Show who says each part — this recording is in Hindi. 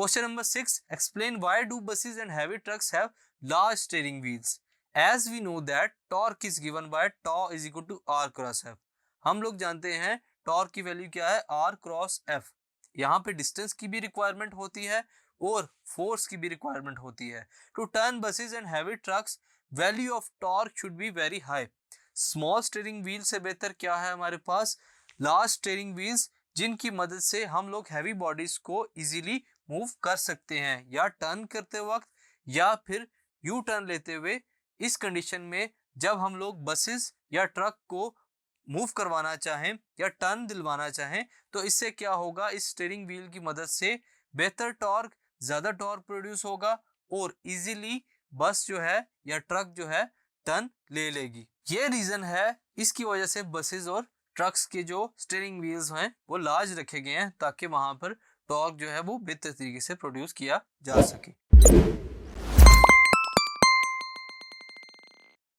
Speaker 1: Question number 6. Explain why do buses and heavy trucks have large steering wheels? As we know that torque is given by tau is equal to r cross f. हम लोग जानते हैं टॉर्क की वैल्यू क्या है, r क्रॉस f. यहाँ पे डिस्टेंस की भी रिक्वायरमेंट होती है और फोर्स की भी रिक्वायरमेंट होती है. To turn buses and heavy trucks value of torque should be very high. Small steering wheel से बेहतर क्या है हमारे पास, लार्ज स्टीयरिंग व्हील्स, जिनकी मदद से हम लोग हैवी बॉडीज को इजीली मूव कर सकते हैं या टर्न करते वक्त या फिर यू टर्न लेते हुए. इस कंडीशन में जब हम लोग बसेस या ट्रक को मूव करवाना चाहें या टर्न दिलवाना चाहें तो इससे क्या होगा, इस स्टीयरिंग व्हील की मदद से बेहतर टॉर्क, ज़्यादा टॉर्क प्रोड्यूस होगा और इजीली बस जो है या ट्रक जो है टर्न ले लेगी. ये रीज़न है, इसकी वजह से बसेस और ट्रक्स के जो स्टीयरिंग व्हील्स हैं वो लार्ज रखे गए हैं ताकि वहाँ पर टॉर्क जो है वो बेहतर तरीके से प्रोड्यूस किया जा सके.